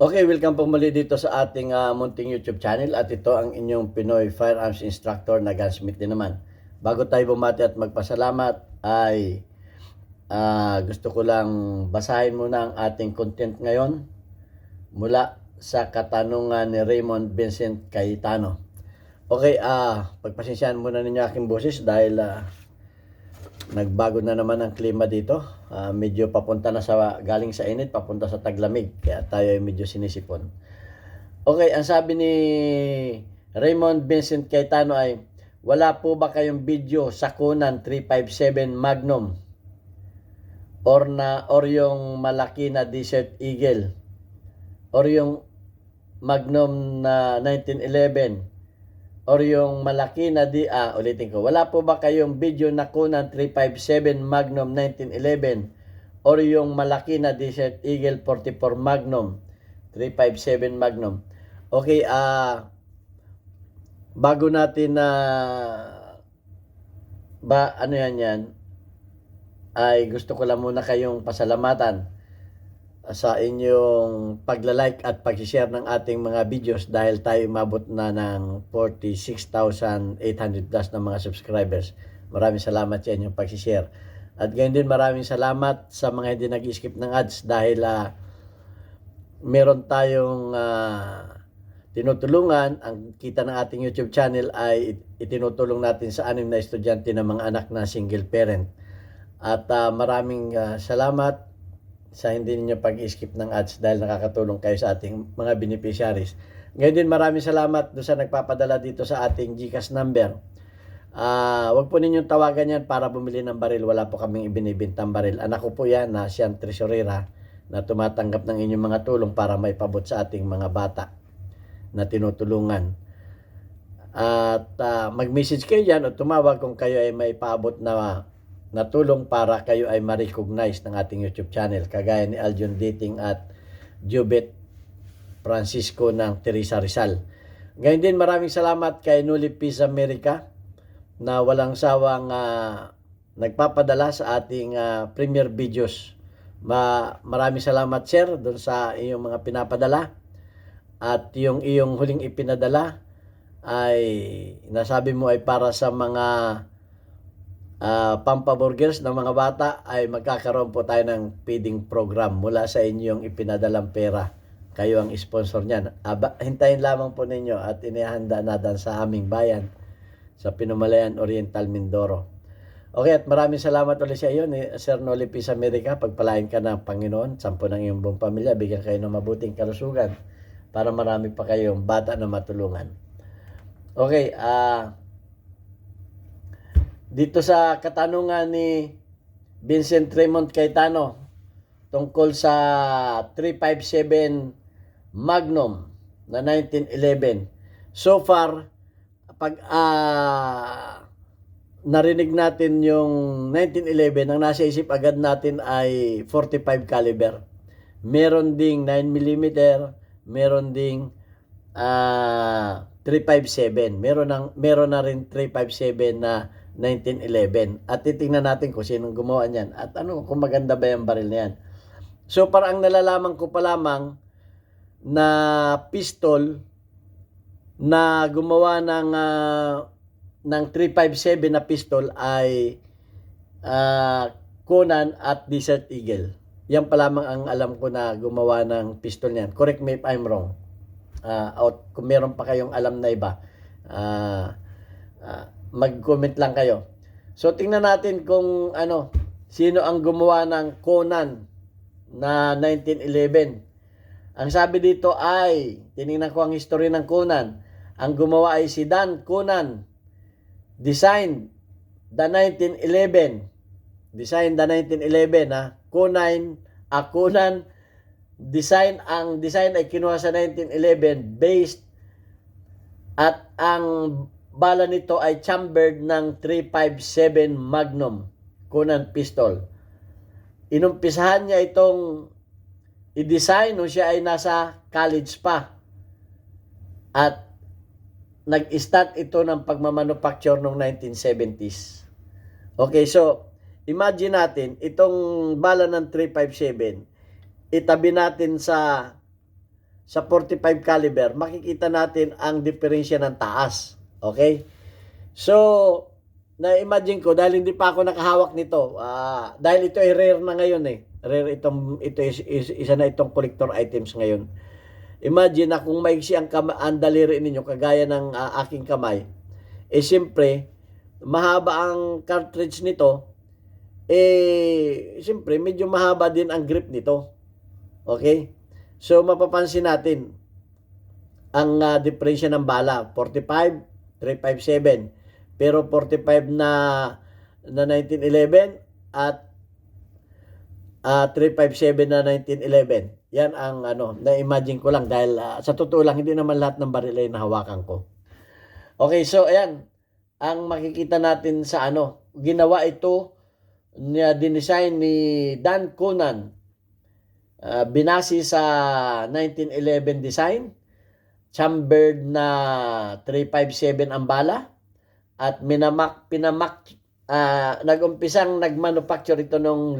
Okay, welcome po muli dito sa ating munting YouTube channel at ito ang inyong Pinoy Firearms Instructor na gunsmith din naman. Bago tayo bumati at magpasalamat ay gusto ko lang basahin muna ang ating content ngayon mula sa katanungan ni Raymond Vincent Cayetano. Okay, pagpasensyahan muna ninyo aking boses dahil nagbago na naman ang klima dito. Medyo papunta na sa galing sa init, papunta sa taglamig. Kaya tayo ay medyo sinisipon. Okay, ang sabi ni Raymond Vincent Cayetano ay, wala po ba kayong video sa Conan 357 Magnum or yung malaki na Desert Eagle or yung Magnum na 1911 or yung malaki na ulitin ko, wala po ba kayong video na Conan 357 Magnum 1911 or yung malaki na Desert Eagle 44 Magnum 357 Magnum? Okay, bago natin na ano yan ay gusto ko lang muna kayong pasalamatan sa inyong pagla-like at pag-share ng ating mga videos dahil tayo umabot na ng 46,800 plus na mga subscribers. Maraming salamat sa inyong pag-share. At gayon din maraming salamat sa mga hindi nag-skip ng ads dahil meron tayong tinutulungan. Ang kita ng ating YouTube channel ay itinutulong natin sa 6 na estudyante ng mga anak na single parent. At maraming salamat sa hindi ninyo pag-skip ng ads dahil nakakatulong kayo sa ating mga beneficiaries. Ngayon din maraming salamat doon sa nagpapadala dito sa ating GCash number. Wag po ninyong tawagan yan para bumili ng baril. Wala po kaming ibinibintang baril. Anak ko po yan na siyang tresurera na tumatanggap ng inyong mga tulong para may pabot sa ating mga bata na tinutulungan. At mag-message kayo dyan o tumawag kung kayo ay may paabot na tulong para kayo ay ma-recognize ng ating YouTube channel kagaya ni Aljon Dating at Jubet Francisco ng Teresa Rizal. Ngayon din maraming salamat kay Nuli Peace America na walang sawang nagpapadala sa ating premiere videos. Maraming salamat sir doon sa iyong mga pinapadala at yung iyong huling ipinadala ay nasabi mo ay para sa mga pampaburgers ng mga bata ay magkakaroon po tayo ng feeding program mula sa inyong ipinadalang pera. Kayo ang sponsor niyan. Hintayin lamang po ninyo at inihanda natin sa aming bayan sa Pinumalayan Oriental, Mindoro. Okay, at maraming salamat ulit sa iyo ni Sir Noli Peace America. Pagpalain ka ng Panginoon, sampo ng iyong buong pamilya, bigyan kayo ng mabuting kalusugan para marami pa kayong bata na matulungan. Okay, dito sa katanungan ni Vincent Raymond Cayetano tungkol sa 357 Magnum na 1911. So far, pag narinig natin yung 1911, ang nasa isip agad natin ay 45 caliber. Meron ding 9mm, meron ding 357. Meron na rin 357 na 1911. At titingnan natin kung sinong gumawa niyan at kung maganda ba yung baril na yan. So parang nalalaman ko pa lamang na pistol na gumawa ng 357 na pistol ay Conan at Desert Eagle. Yan pa lamang ang alam ko na gumawa ng pistol niyan. Correct me if I'm wrong. Kung meron pa kayong alam na iba, mag-comment lang kayo. So tingnan natin kung sino ang gumawa ng Conan na 1911. Ang sabi dito ay, tinignan ko ang history ng Conan. Ang gumawa ay si Dan Conan. Designed the 1911. Designed the 1911 Conan ang design ay kinuha sa 1911 based at ang bala nito ay chambered ng 357 Magnum Conan pistol. Inumpisahan niya itong i-design nung siya ay nasa college pa. At nag-start ito ng pagmamanufacture noong 1970s. Okay, so imagine natin itong bala ng 357, itabi natin sa sa 45 caliber, makikita natin ang diferensya ng taas. Okay? So, na-imagine ko, dahil hindi pa ako nakahawak nito, dahil ito ay rare na ngayon eh. Rare ito isa na itong collector items ngayon. Imagine na kung maiksi ang daliri ninyo, kagaya ng aking kamay, siyempre, mahaba ang cartridge nito, siyempre, medyo mahaba din ang grip nito. Okay? So, mapapansin natin, ang diferensya ng bala, 45, 357. Pero 45 na 1911 at 357 na 1911. Yan ang na-imagine ko lang dahil sa totoo lang, hindi naman lahat ng baril ay nahawakan ko. Okay, so ayan, ang makikita natin sa ginawa ito, dinesign ni Dan Conan, binasi sa 1911 design, chambered na 357 ang bala, at nag-umpisang nag-manufacture ito nung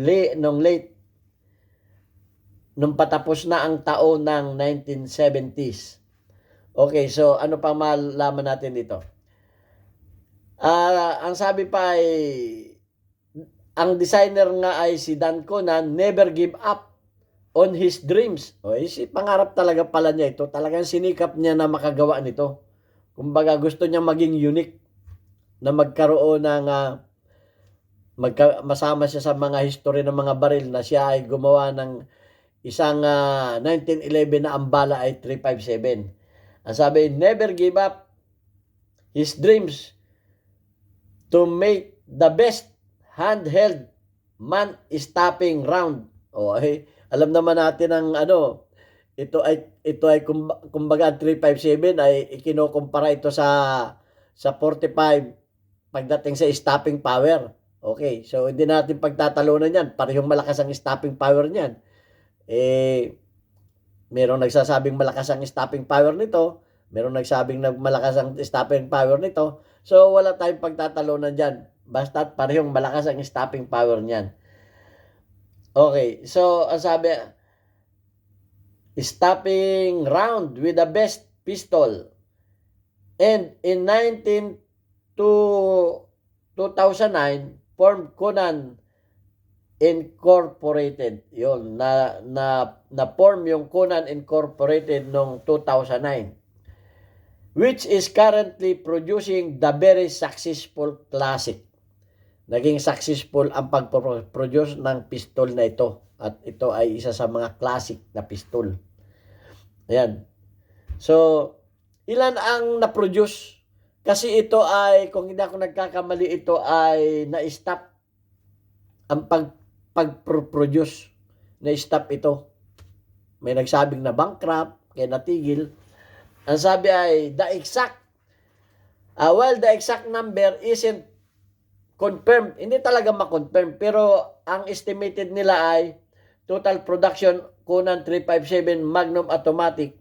patapos na ang taon ng 1970s. Okay, so ano pa malaman natin dito? Ang sabi pa ay, ang designer nga ay si Dan Conan, never give up on his dreams. Pangarap talaga pala niya ito. Talagang sinikap niya na makagawa nito. Kumbaga gusto niya maging unique, na magkaroon ng masama siya sa mga history ng mga baril na siya ay gumawa ng isang 1911 na ang bala ay 357. Ang sabi, never give up his dreams to make the best handheld man-stopping round. Alam naman natin ang ito ay kumbaga 357 ay ikinokumpara ito sa 45 pagdating sa stopping power. Okay, so hindi natin pagtatalunan yan. Parehong malakas ang stopping power niyan. Merong nagsasabing malakas ang stopping power nito, merong nagsabing malakas ang stopping power nito. So wala tayong pagtatalunan diyan. Basta parehong malakas ang stopping power niyan. Okay, so ang sabi, stopping round with the best pistol. And in 2009, formed Conan Incorporated. Yun, na-form yung Conan Incorporated noong 2009. Which is currently producing the very successful classic. Naging successful ang pag-produce ng pistol na ito. At ito ay isa sa mga classic na pistol. Ayan. So, ilan ang na-produce? Kasi ito ay, kung hindi ako nagkakamali, ito ay na-stop ang pag-produce. Na-stop ito. May nagsabing na bankrupt, kaya natigil. Ang sabi ay, while the exact number isn't confirmed, hindi talaga ma-confirm, pero ang estimated nila ay total production Conan 357 Magnum Automatic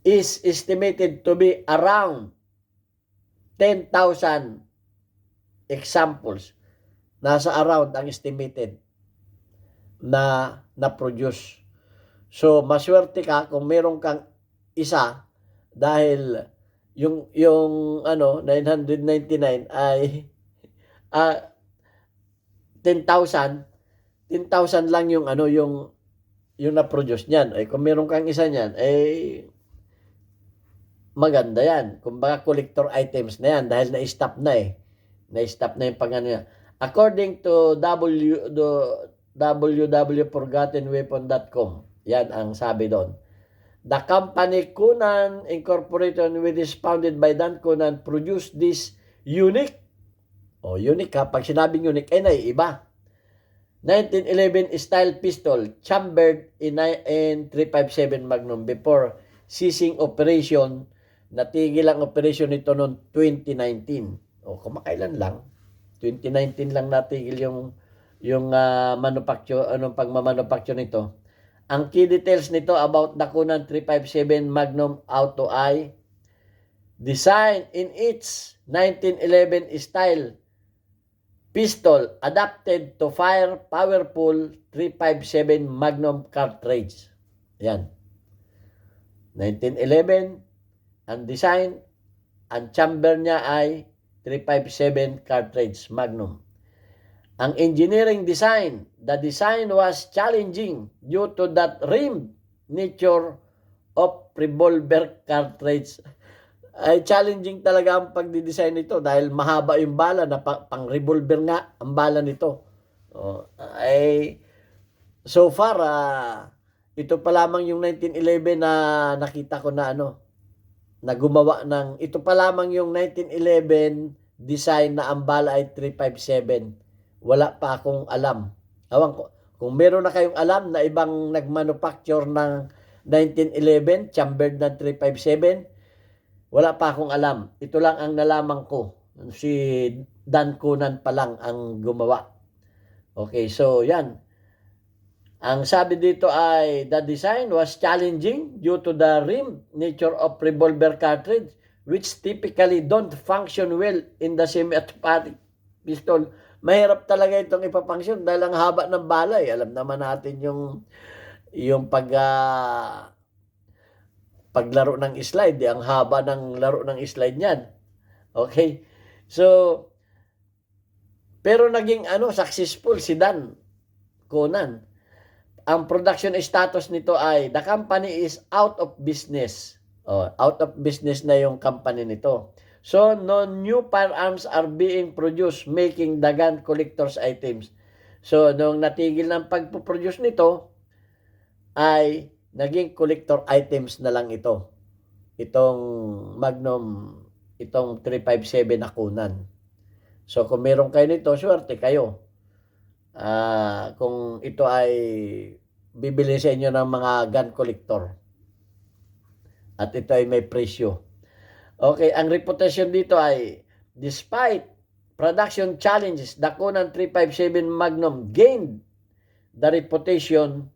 is estimated to be around 10,000 examples. Nasa around ang estimated na produce. So, maswerte ka kung meron kang isa dahil yung 999 ay 10,000 lang yung na-produce niyan. Kung meron kang isa niyan, maganda yan. Kumbaga collector items na yan dahil na-stop na Na-stop na yung niya. According to www.forgottenweapon.com, yan ang sabi doon. The company Conan Incorporated, which is founded by Dan Conan, produced this unique. Unique ha. Pag sinabing unique, ay naiiba. 1911 style pistol, chambered in 357 Magnum before ceasing operation. Natigil ang operation nito noong 2019. Kumakailan lang. 2019 lang natigil yung pagmamanufacture nito. Ang key details nito about the Conan 357 Magnum Auto ay designed in its 1911 style pistol adapted to fire powerful 357 Magnum cartridge. Yan. 1911, ang design, ang chamber niya ay 357 cartridge Magnum. Ang engineering design, the design was challenging due to that rimmed nature of revolver cartridge. Ay challenging talaga ang pagdidesign nito dahil mahaba yung bala na pang revolver nga ang bala nito. Ay so far ito pa lamang yung 1911 na nakita ko na na gumawa ng ito pa lamang yung 1911 design na ang bala ay 357. Wala pa akong alam. Awan ko kung meron na kayong alam na ibang nagmanufacture ng 1911 chambered na 357. Wala pa akong alam. Ito lang ang nalaman ko. Si Dan Cunan pa lang ang gumawa. Okay, so yan. Ang sabi dito ay, the design was challenging due to the rimmed nature of revolver cartridge which typically don't function well in the semi-automatic pistol. Mahirap talaga itong ipapunction dahil ang haba ng bala. Alam naman natin yung paglaro ng slide, ang haba ng laro ng slide niyan. Okay? So, pero naging successful si Dan Cunan. Ang production status nito ay, the company is out of business. Out of business na yung company nito. So, no new firearms are being produced, making the gun collector's items. So, nung natigil ng pagpuproduce nito, ay naging collector items na lang ito. Itong Magnum, itong 357 na Cunan. So, kung meron kayo nito, swerte kayo. Kung ito ay bibili sa inyo ng mga gun collector. At ito ay may presyo. Okay, ang reputation dito ay, despite production challenges, the Cunan 357 Magnum gained the reputation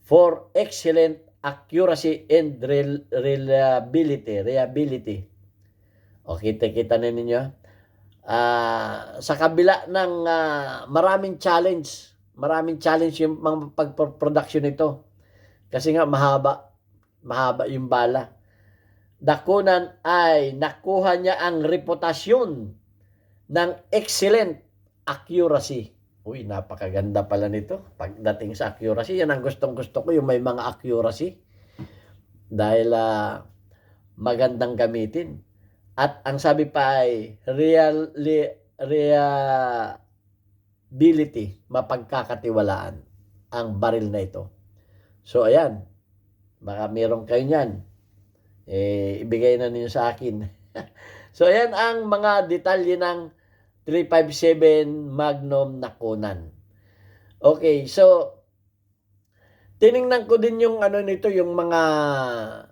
for excellent accuracy and reliability. Okay, kita na ninyo. Sa kabila ng maraming challenge yung mga pag-production nito. Kasi nga mahaba yung bala. The Cunan ay nakuha niya ang reputasyon ng excellent accuracy. Uy, napakaganda pala nito. Pagdating sa accuracy, yan ang gustong-gusto ko, yung may mga accuracy. Dahil magandang gamitin. At ang sabi pa ay reliability, mapagkakatiwalaan ang baril na ito. So, ayan. Baka meron kayo niyan. Ibigay na ninyo sa akin. So, ayan ang mga detalye ng 357 Magnum na Cunan. Okay, so tiningnan ko din yung nito, yung mga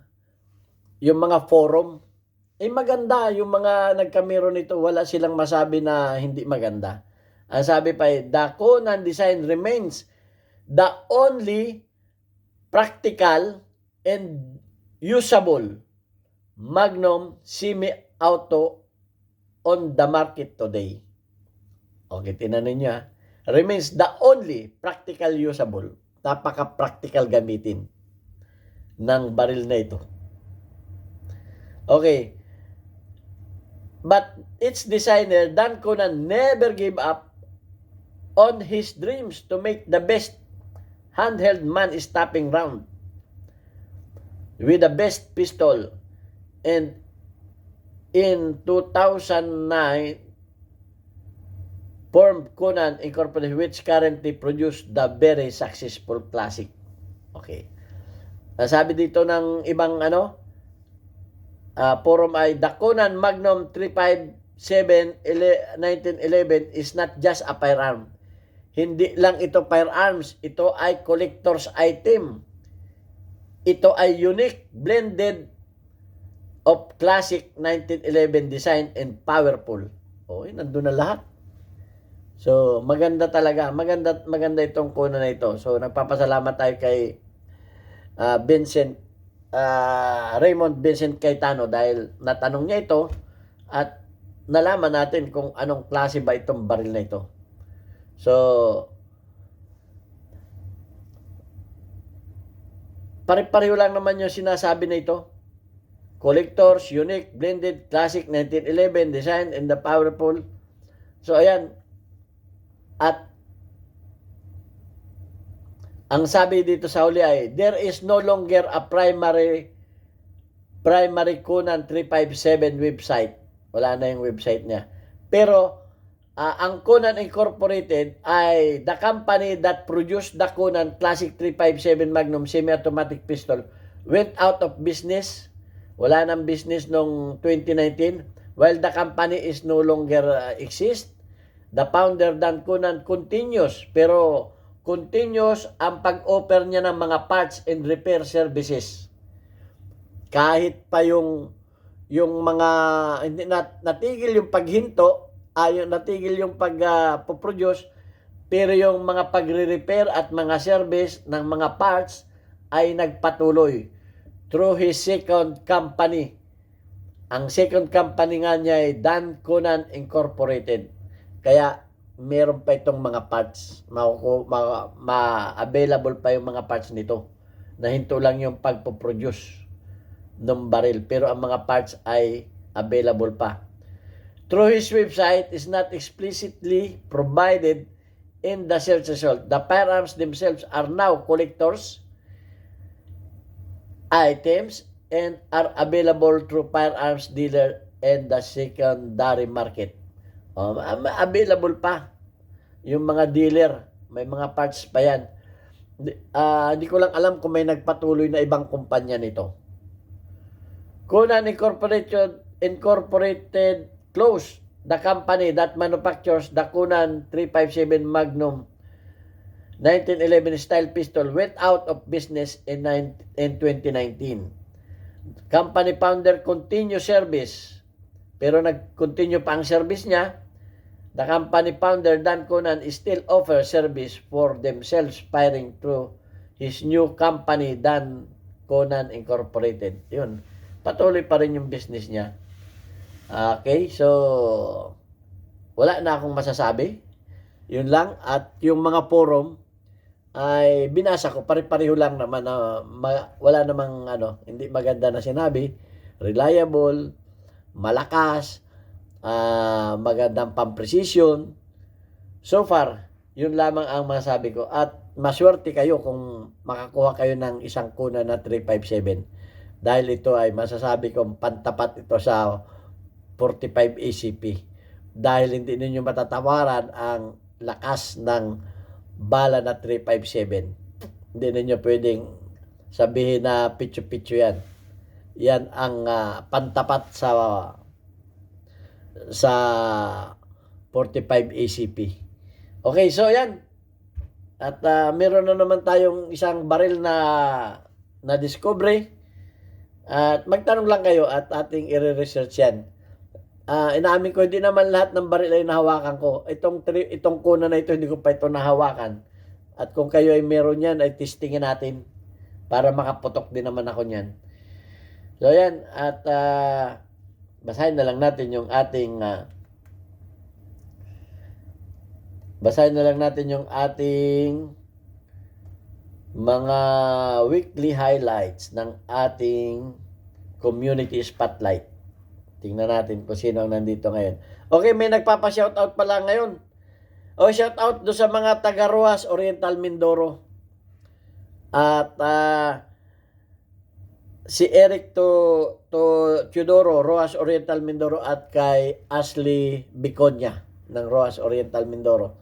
forum. Maganda yung mga nagkamero nito, wala silang masabi na hindi maganda. Ang sabi pa the Cunan design remains the only practical and usable Magnum semi-auto on the market today. Okay, tinanin niyo remains the only practical usable. Napaka-practical gamitin ng baril na ito. Okay. But its designer, Dan Cunan, never gave up on his dreams to make the best handheld man-stopping round with the best pistol. And in 2009, formed Cunan Incorporated, which currently produced the very successful classic. Okay. Sabi dito ng ibang forum ay, the Cunan Magnum 357 1911 is not just a firearm. Hindi lang ito firearms, ito ay collector's item. Ito ay unique, blended of classic 1911 design and powerful. Nandun na lahat. So, maganda talaga. Maganda itong Cunan na ito. So, nagpapasalamat tayo kay Raymond Vincent Cayetano dahil natanong niya ito at nalaman natin kung anong klase ba itong baril na ito. So, pare-pareho lang naman yung sinasabi na ito. Collectors, unique, blended, classic, 1911, design, and the powerful. So, ayan. At ang sabi dito sa huli ay, there is no longer a primary Conan 357 website. Wala na yung website niya. Pero, ang Conan Incorporated ay the company that produced the Conan Classic 357 Magnum Semi-Automatic Pistol went out of business. Wala nang business noong 2019. While the company is no longer exist, the founder Dan Conan continues. Pero continuous ang pag-offer niya ng mga parts and repair services. Kahit pa yung mga hindi natigil yung paghinto, natigil yung pag-produce, pero yung mga pagre-repair at mga service ng mga parts ay nagpatuloy through his second company. Ang second company nga niya ay Dan Conan Incorporated. Kaya meron pa itong mga parts, ma-available pa yung mga parts nito. Nahinto lang yung pagpo-produce ng baril, pero ang mga parts ay available pa. Through his website is not explicitly provided in the search result. The firearms themselves are now collectors items and are available through firearms dealer and the secondary market. Available pa yung mga dealer, may mga parts pa yan. Hindi ko lang alam kung may nagpatuloy na ibang kumpanya nito. Conan Incorporated closed the company that manufactures the Conan 357 Magnum 1911 style pistol went out of business in 2019. Company founder continue service, pero nag-continue pa ang service niya. The company founder Dan Conan still offers service for themselves firing through his new company Dan Conan Incorporated. Yun. Patuloy pa rin yung business niya. Okay, so wala na akong masasabi. Yun lang. At yung mga forum ay binasa ko. Pare-pareho lang naman na wala namang hindi maganda na sinabi. Reliable, malakas, magandang pang-precision. So far, yun lamang ang masabi ko. At maswerte kayo kung makakuha kayo ng isang Conan na 357. Dahil ito ay masasabi kong pantapat ito sa 45 ACP. Dahil hindi ninyo matatawaran ang lakas ng bala na 357. Hindi ninyo pwedeng sabihin na pityo-pityo yan. Yan ang pantapat sa 45 ACP. Okay, so yan. At meron na naman tayong isang baril na discovery. At magtanong lang kayo at ating i-research yan. Inaamin ko, hindi naman lahat ng baril ay nahawakan ko. Itong Conan na ito, hindi ko pa ito nahawakan. At kung kayo ay meron yan, ay testingin natin para makaputok din naman ako niyan. So yan, at basahin na lang natin yung ating mga weekly highlights ng ating community spotlight. Tingnan natin kung sino ang nandito ngayon. Okay, may nagpapa-shoutout pala ngayon. Shoutout do sa mga taga Rojas Oriental Mindoro. At si Eric to Teodoro, Rojas Oriental Mindoro, at kay Ashley Biconia ng Rojas Oriental Mindoro.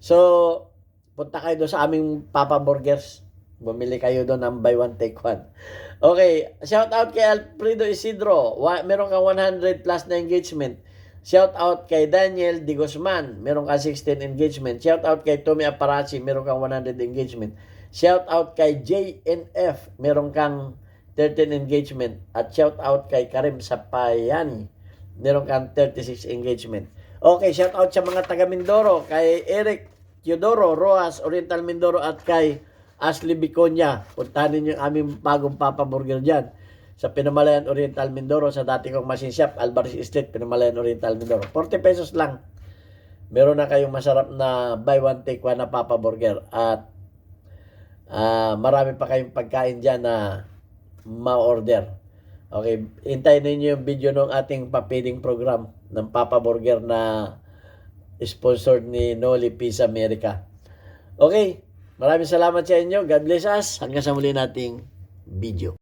So, punta kayo doon sa aming Papa Burgers. Bumili kayo doon ng buy one take one. Okay, shout out kay Alfredo Isidro. Meron kang 100 plus na engagement. Shout out kay Daniel Di Guzman. Meron kang 16 engagement. Shout out kay Tommy Aparachi. Meron kang 100 engagement. Shout out kay JNF. Meron kang 13 engagement. At shout out kay Karim Sapayani. Meron kang 36 engagement. Okay, shout out sa mga taga Mindoro. Kay Eric Teodoro, Rojas Oriental Mindoro, at kay Ashley Biconia. Puntahan ninyo yung aming bagong Papa Burger dyan sa Pinamalayan Oriental Mindoro, sa dati kong machine shop, Alvarez Street, Pinamalayan Oriental Mindoro. 40 pesos lang. Meron na kayong masarap na buy one take one na Papa Burger. At Marami pa kayong pagkain dyan na ma-order. Okay, hintayin ninyo yung video ng ating papiding program ng Papa Burger na sponsored ni Noli Pizza America. Okay, maraming salamat sa inyo. God bless us. Hanggang sa muli nating video.